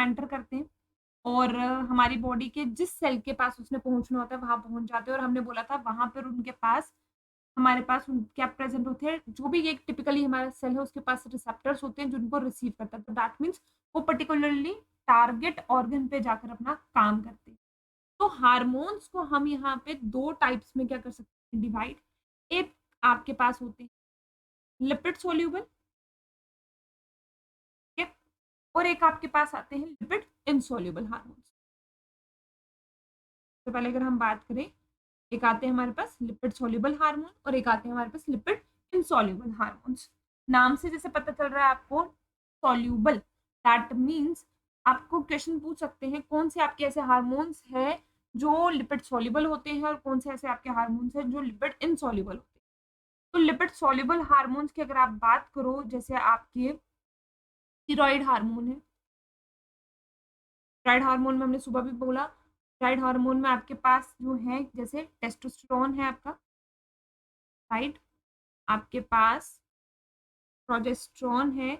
Enter करते हैं और हमारी बॉडी के जिस सेल के पास उसने पहुँचना होता है वहाँ पहुँच जाते हैं और हमने बोला था वहाँ पर उनके पास हमारे पास उन क्या प्रेज़ेंट होते हैं, जो भी एक टिपिकली हमारा सेल है उसके पास रिसेप्टर्स होते हैं जिनको रिसीव करता है। तो दैट मीन्स वो पर्टिकुलरली टारगेट ऑर्गन पे जाकर अपना काम करते हैं। तो हार्मोन्स को हम यहाँ पे 2 टाइप्स में क्या कर सकते हैं डिवाइड। एक आपके पास होते हैं लिपिड सोल्यूबल, ठीक है? और एक आपके पास आते हैं लिपिड इनसॉल्युबल हार्मोन्स। तो पहले अगर हम बात करें, एक आते हैं हमारे पास लिपिड सोल्यूबल हार्मोन और एक आते हैं हमारे पास लिपिड इनसॉल्युबल हार्मोन्स। नाम से जैसे पता चल रहा है आपको सॉल्यूबल, दैट मीन्स आपको क्वेश्चन पूछ सकते हैं कौन से आपके ऐसे हार्मोन्स हैं जो लिपिड सॉल्युबल होते हैं और कौन से ऐसे आपके हार्मोन्स हैं जो लिपिड इनसॉल्युबल होते हैं। तो लिपिड सॉल्युबल हार्मोन्स की अगर आप बात करो, जैसे आपके थायराइड हार्मोन है। थायराइड हार्मोन में हमने सुबह भी बोला, थायराइड हार्मोन में आपके पास जो है जैसे टेस्टोस्टेरोन है आपका, राइट? आपके पास प्रोजेस्टेरोन है,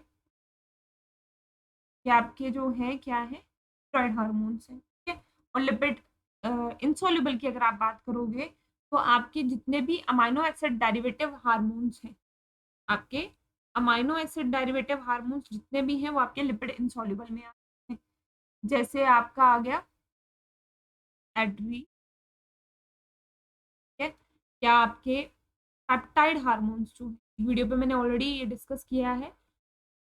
ये आपके जो है क्या है थायराइड हार्मोन्स है, ठीक है? और लिपिड इनसॉल्युबल की अगर आप बात करोगे तो आपके जितने भी अमाइनो एसिड डेरिवेटिव हार्मोन्स हैं, आपके अमाइनो एसिड डेरिवेटिव हार्मोन्स जितने भी हैं वो आपके लिपिड इनसॉल्युबल में आते हैं। जैसे आपका आ गया एड्री, ठीक है? या आपके पेप्टाइड हार्मोन्स जो वीडियो पे मैंने ऑलरेडी ये डिस्कस किया है,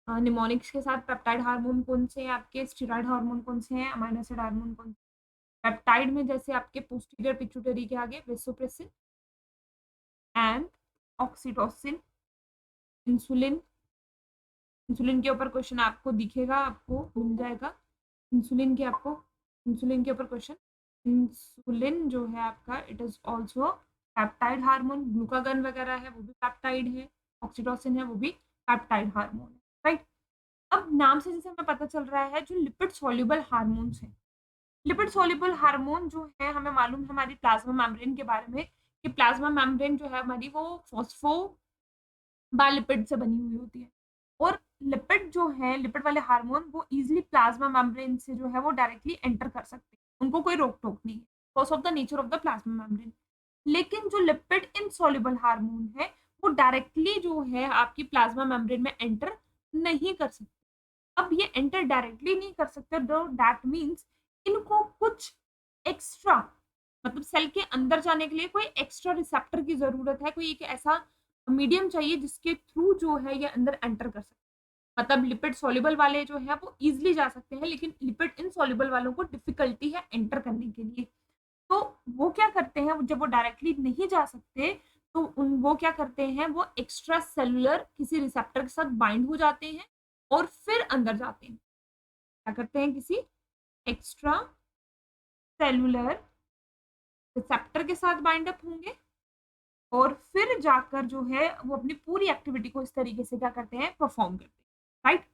निमोनिक्स के साथ पेप्टाइड हार्मोन कौन से हैं आपके, स्टेरॉइड हार्मोन कौन से हैं, अमाइनो एसिड हार्मोन कौन से। पेप्टाइड में जैसे आपके पोस्टीरियर पिट्यूटरी के आगे vasopressin and oxytocin, insulin. Insulin के ऊपर क्वेश्चन आपको दिखेगा, आपको मिल जाएगा इंसुलिन के आपको, इंसुलिन के ऊपर क्वेश्चन। इंसुलिन जो है आपका it is also peptide hormone, glucagon वगैरह है वो भी पेप्टाइड है, ऑक्सीटोसिन है वो भी पेप्टाइड हार्मोन है, राइट? अब नाम से जैसे हमें पता चल रहा है जो लिपिड सॉल्युबल हार्मोन्स हैं, लिपिड सॉल्युबल हार्मोन जो है हमें मालूम है हमारी प्लाज्मा मेम्ब्रेन के बारे में कि प्लाज्मा मेम्ब्रेन जो है हमारी वो फॉस्फो बालिपिड से बनी हुई होती है। और लिपिड जो है, लिपिड वाले हार्मोन वो इजीली प्लाज्मा मेम्ब्रेन से जो है वो डायरेक्टली एंटर कर सकते हैं, उनको कोई रोक टोक नहीं है because of the nature of the plasma membrane. लेकिन जो लिपिड इनसॉल्युबल हार्मोन है वो डायरेक्टली जो है आपकी प्लाज्मा मेम्ब्रेन में एंटर नहीं कर सकते। अब ये एंटर डायरेक्टली नहीं कर सकते, दैट मीन्स इनको कुछ एक्स्ट्रा, मतलब सेल के अंदर जाने के लिए कोई एक्स्ट्रा रिसेप्टर की जरूरत है, कोई एक ऐसा मीडियम चाहिए जिसके थ्रू जो है ये अंदर एंटर कर सकते हैं। मतलब लिपिड सॉल्युबल वाले जो है वो इजीली जा सकते हैं लेकिन लिपिड इनसॉल्युबल वालों को डिफिकल्टी है एंटर करने के लिए। तो वो क्या करते हैं, जब वो डायरेक्टली नहीं जा सकते तो वो क्या करते हैं, वो एक्स्ट्रा सेलुलर किसी रिसेप्टर के साथ बाइंड हो जाते हैं और फिर अंदर जाते हैं। क्या करते हैं, किसी एक्स्ट्रा सेलुलर रिसेप्टर के साथ बाइंड अप होंगे और फिर जाकर जो है वो अपनी पूरी एक्टिविटी को इस तरीके से क्या करते हैं, परफॉर्म करते हैं, राइट?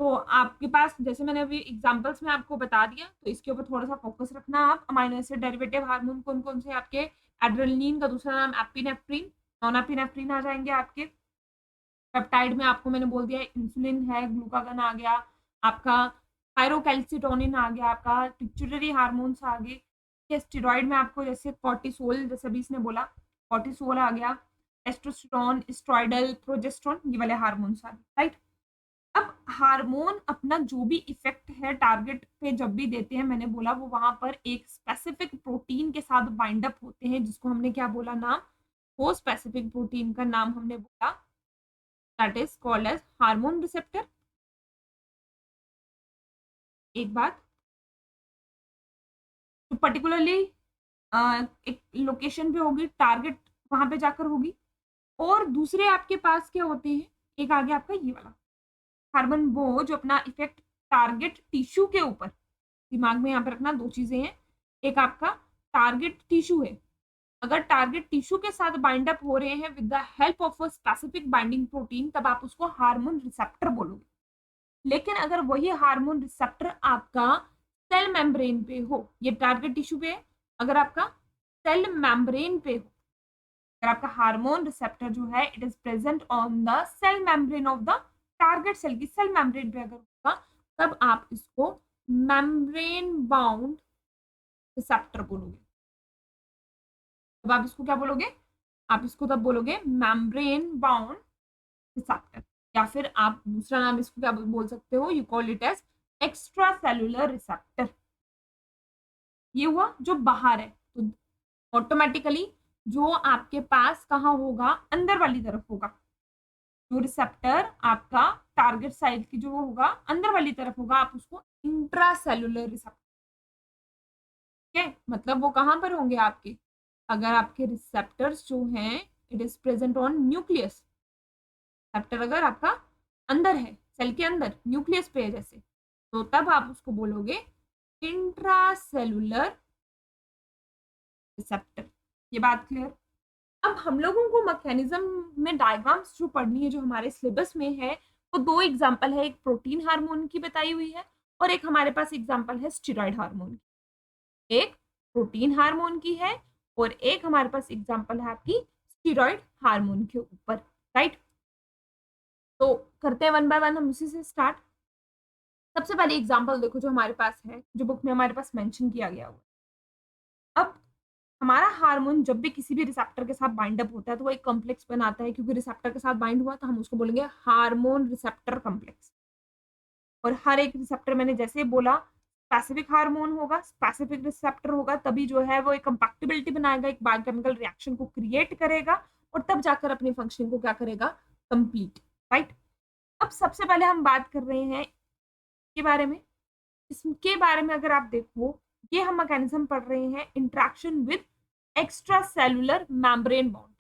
तो आपके पास जैसे मैंने अभी एग्जांपल्स में आपको बता दिया, तो इसके ऊपर थोड़ा सा फोकस रखना आप। अमाइनो एसिड डेरिवेटिव हार्मोन कौन कौन से आपके, एड्रेनलिन का दूसरा नाम एपिनेफ्रिन, नॉन एपिनेफ्रिन आ जाएंगे आपके। पेप्टाइड में आपको मैंने बोल दिया इंसुलिन है, ग्लूकागन आ गया आपका, थायरोकैल्सिटोनिन आ गया आपका, पिट्यूटरी हार्मोन्स आ गए। स्टेरॉइड में आपको जैसे कॉर्टिसोल, जैसे अभी इसने बोला कॉर्टिसोल आ गया, टेस्टोस्टेरोन, स्टेरॉइडल, प्रोजेस्टेरोन, ये वाले हार्मोन्स आ गए, राइट? अब हार्मोन अपना जो भी इफेक्ट है टारगेट पे जब भी देते हैं, मैंने बोला वो वहां पर एक स्पेसिफिक प्रोटीन के साथ बाइंड अप होते हैं जिसको हमने क्या बोला नाम, वो स्पेसिफिक प्रोटीन का नाम हमने बोला that is called as hormone receptor. एक बात तो पर्टिकुलरली एक लोकेशन पे होगी, टारगेट वहां पे जाकर होगी। और दूसरे आपके पास क्या होते हैं, एक आ गया आपका ये वाला कार्बन, वो जो अपना इफेक्ट टारगेट टिश्यू के ऊपर, दिमाग में यहाँ पे रखना दो चीजें हैं। एक आपका टारगेट टिश्यू है, अगर टारगेट टिश्यू के साथ बाइंड अप हो रहे हैं with the help of a specific binding protein, तब आप उसको हार्मोन रिसेप्टर बोलोगे। लेकिन अगर वही हार्मोन रिसेप्टर आपका सेल मेम्ब्रेन पे हो, ये टारगेट टिश्यू पे है, अगर आपका सेल मेम्ब्रेन पे हो, अगर आपका हार्मोन रिसेप्टर जो है it is present on the cell membrane of the target cell की सेल मेम्ब्रेन पे अगर होगा, तब आप इसको मेम्ब्रेन बाउंड रिसेप्टर बोलोगे। अब आप इसको क्या बोलोगे? आप इसको तब बोलोगे मेम्ब्रेन बाउंड रिसेप्टर, या फिर आप दूसरा नाम इसको क्या बोल सकते हो, you call it as extracellular receptor. ये हुआ जो बाहर है, तो ऑटोमेटिकली जो आपके पास कहाँ होगा, अंदर वाली तरफ होगा। जो रिसेप्टर आपका टारगेट साइट की जो होगा अंदर वाली तरफ होगा, आप उसको इंट्रा सेलुलर रिसेप्टर, ठीक है। मतलब वो कहाँ पर होंगे आपके, अगर आपके रिसेप्टर्स जो हैं it is present on nucleus, receptor अगर आपका अंदर है, सेल के अंदर न्यूक्लियस पे है जैसे, तो तब आप उसको बोलोगे इंट्रासेलुलर रिसेप्टर। ये बात क्लियर? अब हम लोगों को मैकेनिज्म में डायग्राम्स जो पढ़नी है, जो हमारे सिलेबस में है, वो दो एग्जांपल है, एक प्रोटीन हार्मोन की बताई हुई है और एक हमारे पास एग्जांपल है स्टेरॉइड हार्मोन की। एक प्रोटीन हार्मोन की है और एक हमारे पास एग्जांपल है आपकी स्टेरॉइड हार्मोन के ऊपर, राइट। तो करते हैं वन बाय वन, हम उसी से स्टार्ट। सबसे पहले एग्जांपल देखो जो हमारे पास है, जो बुक में हमारे पास मेंशन किया गया हुआ। अब हमारा हार्मोन जब भी किसी भी रिसेप्टर के साथ बाइंड अप होता है तो वो एक कॉम्प्लेक्स बनाता है, क्योंकि रिसेप्टर के साथ बाइंड हुआ तो हम उसको बोलेंगे हार्मोन रिसेप्टर कॉम्प्लेक्स। और हर एक रिसेप्टर, मैंने जैसे बोला, स्पेसिफिक हार्मोन होगा, स्पेसिफिक रिसेप्टर होगा, तभी जो है वो एक कंपैक्टिबिलिटी बनाएगा, एक बायोकेमिकल रिएक्शन को क्रिएट करेगा और तब जाकर अपनी फंक्शनिंग को क्या करेगा, कंप्लीट, राइट। अब सबसे पहले हम बात कर रहे हैं के बारे में, इसके बारे में अगर आप देखो, ये हम मैकेनिज्म पढ़ रहे हैं interaction with extra cellular membrane bound,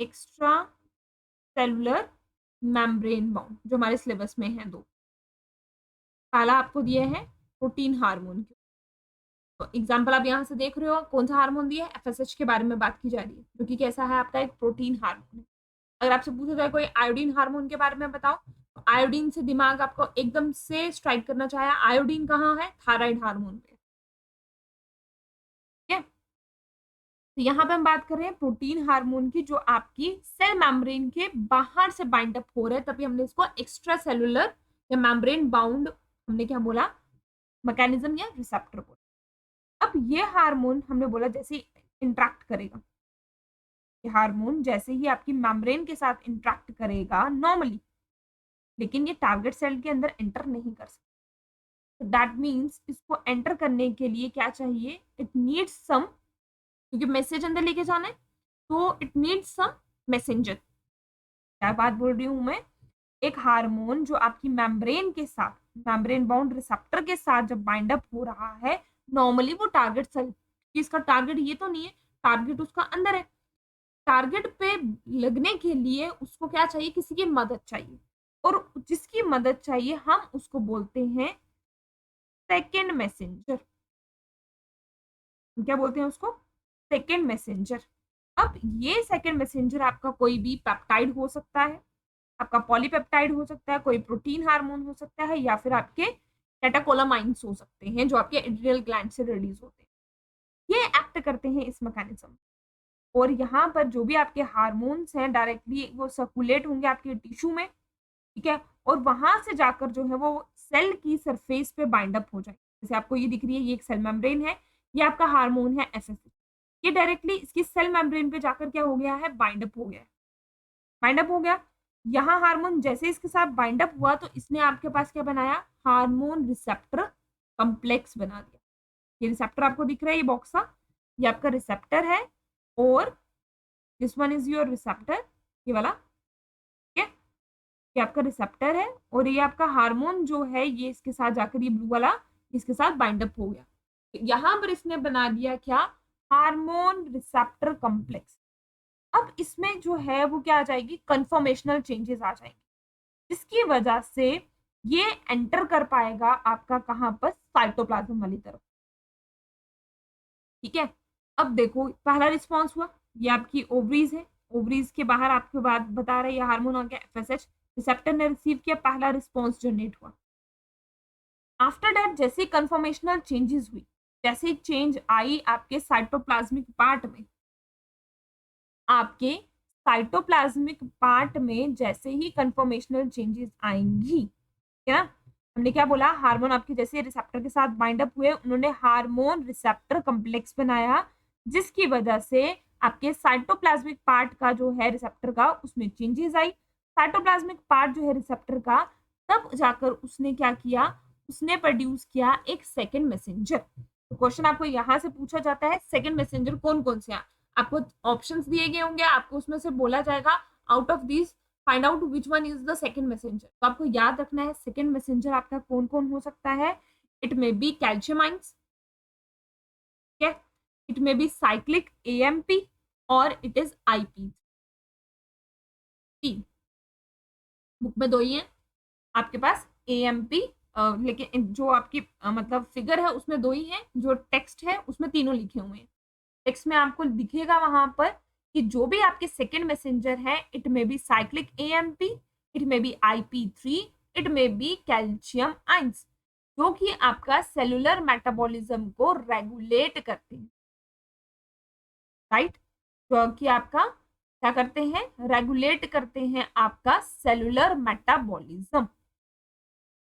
extra cellular membrane bound जो हमारे सिलेबस में है दो। पहला आपको दिया है प्रोटीन हार्मोन के, तो एग्जांपल आप यहाँ से देख रहे हो, कौन सा हार्मोन दिया है, एफएसएच के बारे में बात की जा रही है, जो कि कैसा है आपका एक प्रोटीन हार्मोन है। अगर आपसे पूछा जाए कोई आयोडीन हार्मोन के बारे में बताओ, तो आयोडीन से दिमाग आपको एकदम से स्ट्राइक करना चाहे, आयोडीन कहाँ है, थायराइड हार्मोन पे, ठीक है। तो यहाँ पे हम बात कर रहे हैं प्रोटीन हार्मोन की, जो आपकी सेल मेम्ब्रेन के बाहर से बाइंड अप हो रहे हैं, तभी हमने इसको एक्स्ट्रा सेलुलर या मेम्ब्रेन बाउंड, हमने क्या बोला, मैकेनिज्म या रिसेप्टर बोला। अब ये हार्मोन हमने बोला जैसे इंट्रैक्ट करेगा, ये हार्मोन जैसे ही आपकी मेम्ब्रेन के साथ इंट्रैक्ट करेगा नॉर्मली, लेकिन ये टारगेट सेल के अंदर एंटर नहीं कर सकता। दैट मीन्स इसको एंटर करने के लिए क्या चाहिए, इट नीड्स सम, क्योंकि मैसेज अंदर लेके जाना है, तो इट नीड्स सम मैसेंजर। क्या बात बोल रही हूं मैं, एक हार्मोन जो आपकी मेम्ब्रेन के साथ, मेम्ब्रेन बाउंड रिसेप्टर के साथ जब बाइंड अप हो रहा है, नॉर्मली वो टारगेट सेल, इसका टारगेट ये तो नहीं है, टारगेट उसका अंदर है, टारगेट पे लगने के लिए उसको क्या चाहिए, किसी की मदद चाहिए, और जिसकी मदद चाहिए हम उसको बोलते हैं सेकेंड मैसेंजर। क्या बोलते हैं उसको, सेकेंड मैसेंजर। अब ये सेकेंड मैसेंजर आपका कोई भी पेप्टाइड हो सकता है, आपका पॉलीपेप्टाइड हो सकता है, कोई प्रोटीन हार्मोन हो सकता है, या फिर आपके कैटाकोलामाइंस हो सकते हैं जो आपके एड्रिनल ग्लैंड से रिलीज होते हैं। ये एक्ट करते हैं इस मैकेनिज्म, और यहाँ पर जो भी आपके हार्मोन्स हैं डायरेक्टली वो सर्कुलेट होंगे आपके टिश्यू में, ठीक है, और वहां से जाकर जो है वो सेल की सरफेस पे बाइंड अप हो जाए। जैसे आपको ये दिख रही है, ये एक सेल मेम्ब्रेन है, ये आपका हार्मोन है एफएसएच, ये डायरेक्टली इसकी सेल मेम्ब्रेन पे जाकर क्या हो गया है, बाइंड अप हो गया, बाइंड अप हो गया। यहाँ हार्मोन जैसे इसके साथ बाइंड अप हुआ तो इसने आपके पास क्या बनाया, हार्मोन रिसेप्टर कॉम्प्लेक्स बना दिया। ये रिसेप्टर आपको दिख रहा है, ये बॉक्स सा, ये आपका रिसेप्टर है, और this one is your receptor, ये वाला, ठीक है, ये आपका रिसेप्टर है, और ये आपका हार्मोन जो है ये इसके साथ जाकर, ये ब्लू वाला इसके साथ बाइंड अप हो गया। यहाँ पर इसने बना दिया क्या, हार्मोन रिसेप्टर कॉम्प्लेक्स। अब इसमें जो है वो क्या आ जाएगी, कन्फर्मेशनल चेंजेस आ जाएंगे, जिसकी वजह से ये एंटर कर पाएगा आपका कहाँ पर, साइटोप्लाज्म वाली तरफ, ठीक है। अब देखो पहला रिस्पॉन्स हुआ, ये आपकी ओवरीज है, ओवरीज के बाहर आपको बात बता रहे, ये हार्मोन आ गया एफएसएच, रिसेप्टर ने रिसीव किया, पहला रिस्पॉन्स जनरेट हुआ। आफ्टर दैट जैसे कन्फर्मेशनल चेंजेस हुई, जैसे चेंज आई आपके साइटोप्लाज्मिक पार्ट में, आपके साइटोप्लाज्मिक पार्ट में जैसे ही कन्फर्मेशनल चेंजेस आएंगी, है ना, हमने क्या बोला, हार्मोन आपके जैसे रिसेप्टर के साथ बाइंड अप हुए, उन्होंने हार्मोन रिसेप्टर कम्प्लेक्स बनाया, जिसकी वजह से आपके साइटोप्लाज्मिक पार्ट का जो है रिसेप्टर का उसमें चेंजेस आई। साइटोप्लाज्मिक पार्ट जो है रिसेप्टर का, तब जाकर उसने क्या किया, उसने प्रोड्यूस किया एक सेकेंड मैसेंजर। तो क्वेश्चन आपको यहाँ से पूछा जाता है सेकेंड मैसेंजर कौन कौन से हैं। आपको ऑप्शंस दिए गए होंगे, आपको उसमें से बोला जाएगा out of this find out which one is the second messenger. तो आपको याद रखना है सेकेंड मैसेंजर आपका कौन कौन हो सकता है। It may be calcium ions, it may be cyclic AMP और इट इज आईपी। बुक में दो ही है आपके पास एएमपी, लेकिन जो आपकी मतलब फिगर है उसमें दो ही है, जो टेक्स्ट है उसमें तीनों लिखे हुए हैं। टेक्स्ट में आपको दिखेगा वहां पर कि जो भी आपके सेकेंड मैसेंजर है, it may be cyclic AMP, it may be आईपी3, it may be calcium ions, जो कि आपका सेलुलर मेटाबॉलिज्म को रेगुलेट करते हैं, राइट। जो कि आपका क्या करते हैं, रेगुलेट करते हैं आपका सेलुलर मेटाबॉलिज्म।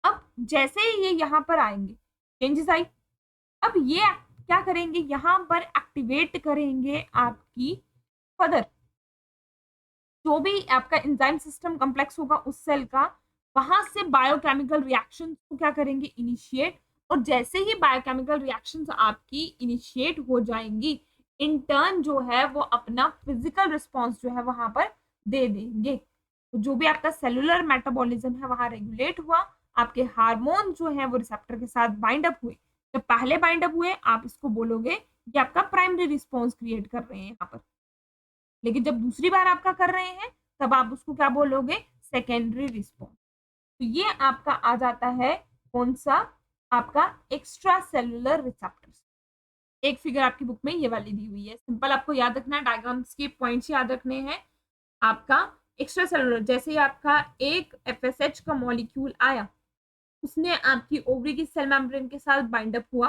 अब जैसे ही ये यहाँ पर आएंगे चेंजेस आई, अब ये क्या करेंगे, यहाँ पर एक्टिवेट करेंगे आपकी फर्दर जो भी आपका एंजाइम सिस्टम कॉम्प्लेक्स होगा उस सेल का, वहां से बायोकेमिकल रिएक्शंस को क्या करेंगे, इनिशिएट। और जैसे ही बायोकेमिकल रिएक्शंस आपकी इनिशिएट हो जाएंगी, इन टर्न जो है वो अपना फिजिकल रिस्पॉन्स जो है वहां पर दे देंगे। तो जो भी आपका सेलुलर मेटाबॉलिज्म है वहां रेगुलेट हुआ, आपके हार्मोन जो है वो रिसेप्टर के साथ बाइंड अप हुए। जब पहले बाइंड अप हुए आप इसको बोलोगे कि आपका प्राइमरी रिस्पॉन्स क्रिएट कर रहे हैं यहाँ पर, लेकिन जब दूसरी बार आपका कर रहे हैं तब आप उसको क्या बोलोगे, सेकेंडरी रिस्पॉन्स। तो ये आपका आ जाता है कौन सा, आपका एक्स्ट्रा सेलुलर रिसेप्टर्स। एक फिगर आपकी बुक में ये वाली दी हुई है, सिंपल आपको याद रखना है, डायग्राम्स के पॉइंट्स याद रखने हैं। आपका एक्स्ट्रा सेलुलर, जैसे ही आपका एक एफएसएच का मॉलिक्यूल आया, उसने आपकी ओवरी की सेल मेम्ब्रेन के साथ बाइंड अप हुआ,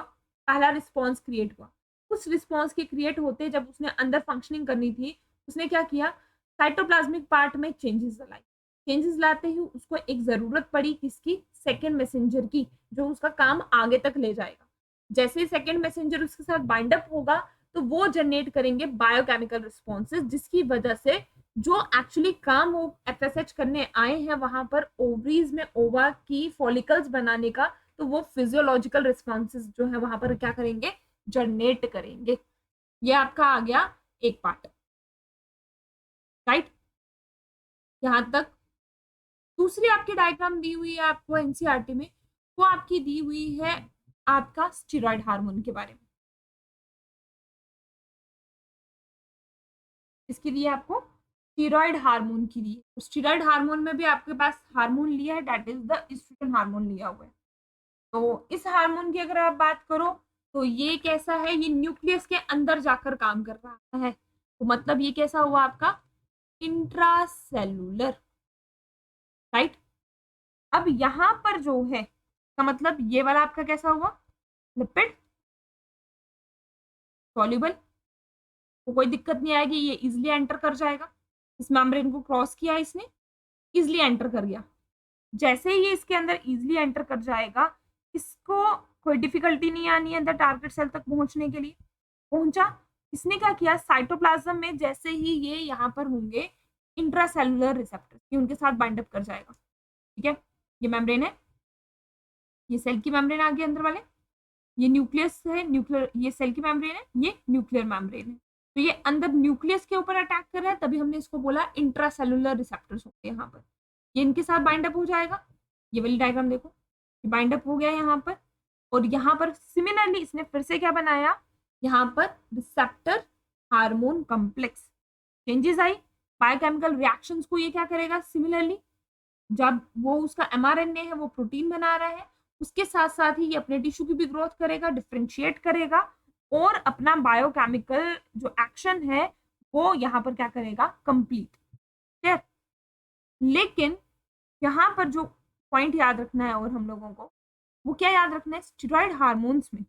पहला रिस्पॉन्स क्रिएट हुआ। उस रिस्पॉन्स के क्रिएट होते जब उसने अंदर फंक्शनिंग करनी थी, उसने क्या किया, साइटोप्लाज्मिक पार्ट में चेंजेस लाई। चेंजेस लाते ही उसको एक जरूरत पड़ी किसकी, सेकेंड मैसेंजर की, जो उसका काम आगे तक ले जाएगा। जैसे ही सेकेंड मैसेंजर उसके साथ बाइंड अप होगा तो वो जनरेट करेंगे बायोकेमिकल रिस्पॉन्सेज, जिसकी वजह से जो एक्चुअली काम वो एफएसएच करने आए हैं वहां पर ओवरीज में ओवा की फॉलिकल्स बनाने का, तो वो फिजियोलॉजिकल रिस्पॉन्सेज जो है वहां पर क्या करेंगे, जनरेट करेंगे। ये आपका आ गया एक पार्ट, राइट। यहां तक दूसरी आपकी डायग्राम दी हुई है आपको एनसीईआरटी में, वो आपकी दी हुई है आपका स्टीरॉयड हार्मोन के बारे में। इसके लिए आपको स्टीरॉयड हार्मोन की दी है। तो स्टीरॉयड हार्मोन में भी आपके पास हार्मोन लिया है, that is the oestrogen hormone लिया हुआ है। तो इस हार्मोन की अगर आप बात करो तो ये कैसा है, ये न्यूक्लियस के अंदर जाकर काम कर रहा है। तो मतलब ये कैसा हुआ आपका, इंट्रासेलुलर, राइट। अब यहां पर जो है का मतलब ये वाला आपका कैसा हुआ, लिपिड सॉल्युबल, तो कोई दिक्कत नहीं आएगी, ये इजिली एंटर कर जाएगा। इस मेम्ब्रेन को क्रॉस किया इसने, इजिली एंटर कर गया। जैसे ही ये इसके अंदर इजिली एंटर कर जाएगा, इसको कोई डिफिकल्टी नहीं आनी है अंदर टारगेट सेल तक पहुंचने के लिए। पहुंचा, इसने क्या किया, साइटोप्लाज्म में जैसे ही ये यहाँ पर होंगे इंट्रासेलुलर रिसेप्टर, ये उनके साथ बाइंड अप कर जाएगा। ठीक है, ये मेम्ब्रेन है, ये सेल की मेम्ब्रेन आ गई अंदर वाले, ये न्यूक्लियस है, न्यूक्लियर, ये सेल की मेम्ब्रेन है, ये न्यूक्लियर मेम्ब्रेन है। तो ये अंदर न्यूक्लियस के ऊपर अटैक कर रहा है, तभी हमने इसको बोला इंट्रासेलुलर रिसेप्टर्स होते हैं यहाँ पर। ये इनके साथ बाइंड अप हो जाएगा, ये वाली डायग्राम देखो, ये बाइंड अप हो गया यहाँ पर। और यहाँ पर सिमिलरली इसने फिर से क्या बनाया, यहाँ पर रिसेप्टर हार्मोन कॉम्प्लेक्स, चेंजेस आई, बायोकेमिकल रिएक्शंस को ये क्या करेगा, सिमिलरली जब वो उसका एमआरएनए है वो प्रोटीन बना रहा है, उसके साथ साथ ही ये अपने टिश्यू की भी ग्रोथ करेगा, डिफ्रेंशिएट करेगा और अपना बायोकेमिकल जो एक्शन है वो यहाँ पर क्या करेगा, कंप्लीट। ठीक, लेकिन यहाँ पर जो पॉइंट याद रखना है और हम लोगों को वो क्या याद रखना है, स्टीरॉयड हार्मोन्स में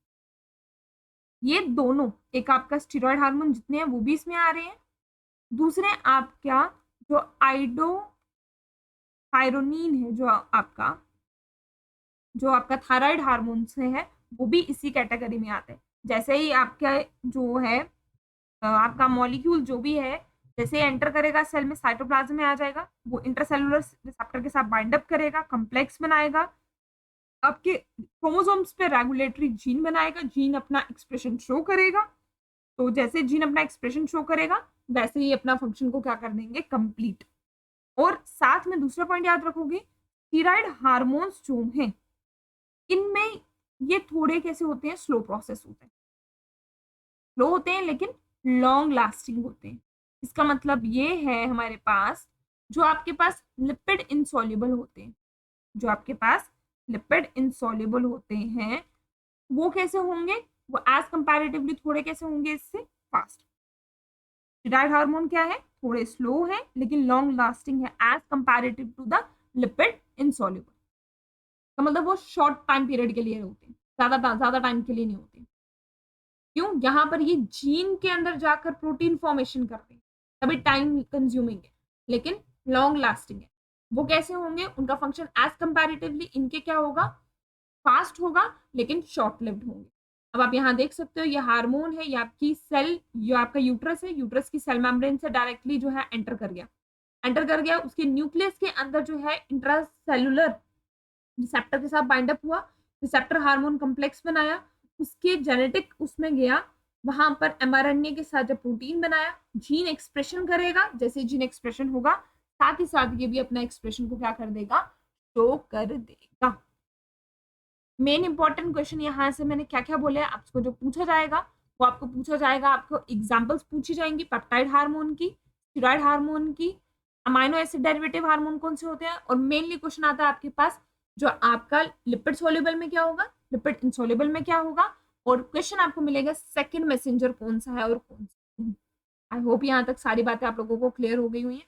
ये दोनों, एक आपका स्टीरॉयड हार्मोन जितने हैं वो भी इसमें आ रहे हैं, दूसरे आपका जो आइडो थायरोनिन है जो आपका जो आपका थायराइड हार्मोन से है वो भी इसी कैटेगरी में आते हैं। जैसे ही आपका जो है आपका मॉलिक्यूल जो भी है जैसे एंटर करेगा सेल में, साइटोप्लाज्म में आ जाएगा, वो इंटरसेलुलर रिसेप्टर के साथ बाइंड अप करेगा, कॉम्प्लेक्स बनाएगा, आपके क्रोमोसोम्स पे रेगुलेटरी जीन बनाएगा, जीन अपना एक्सप्रेशन शो करेगा। तो जैसे जीन अपना एक्सप्रेशन शो करेगा वैसे ही अपना फंक्शन को क्या कर देंगे, कंप्लीट। और साथ में दूसरा पॉइंट याद रखोगे, थायराइड हार्मोन्स जो हैं इनमें ये थोड़े कैसे होते हैं, स्लो प्रोसेस होते हैं, स्लो होते हैं लेकिन लॉन्ग लास्टिंग होते हैं। इसका मतलब ये है हमारे पास जो आपके पास लिपिड इनसॉल्युबल होते हैं, जो आपके पास लिपिड इनसॉल्युबल होते हैं वो कैसे होंगे, वो एज कंपैरेटिवली थोड़े कैसे होंगे, इससे फास्ट। थायराइड हार्मोन क्या है, थोड़े स्लो है लेकिन लॉन्ग लास्टिंग है as comparative to the lipid insoluble. का मतलब वो शॉर्ट टाइम पीरियड के लिए होते हैं, ज्यादा टाइम के लिए नहीं होते। क्यों, यहाँ पर ये जीन के अंदर जाकर प्रोटीन फॉर्मेशन करते हैं, तभी टाइम कंज्यूमिंग है लेकिन लॉन्ग लास्टिंग है। वो कैसे होंगे, उनका फंक्शन एज कंपैरेटिवली इनके क्या होगा, फास्ट होगा लेकिन शॉर्ट लिव्ड होंगे। अब आप यहाँ देख सकते हो ये हार्मोन है, ये आपकी सेल, जो आपका यूट्रस है, यूट्रस की सेल मेम्ब्रेन से डायरेक्टली जो है एंटर कर गया उसके न्यूक्लियस के अंदर जो है इंट्रासेलुलर रिसेप्टर के साथ बाइंड अप हुआ, रिसेप्टर हार्मोन कॉम्प्लेक्स बनाया, उसके जेनेटिक उसमें गया, वहां पर एमआरएनए के साथ जब प्रोटीन बनाया, जीन एक्सप्रेशन करेगा, जैसे जीन एक्सप्रेशन होगा साथ ही साथ ये भी अपना एक्सप्रेशन को क्या कर देगा, शो कर देगा। मेन इंपॉर्टेंट क्वेश्चन यहाँ से मैंने क्या क्या बोले, आपको जो पूछा जाएगा वो आपको पूछा जाएगा, आपको एग्जांपल्स पूछी जाएंगी पेप्टाइड हार्मोन की, स्टेरॉइड हार्मोन की, अमाइनो एसिड डेरिवेटिव हार्मोन कौन से होते हैं, और मेनली क्वेश्चन आता है आपके पास जो आपका लिपिड सोल्यूबल में क्या होगा, लिपिड इनसोल्यूबल में क्या होगा, और क्वेश्चन आपको मिलेगा सेकंड मैसेंजर कौन सा है और कौन सा। आई होप यहाँ तक सारी बातें आप लोगों को क्लियर हो गई हुई है।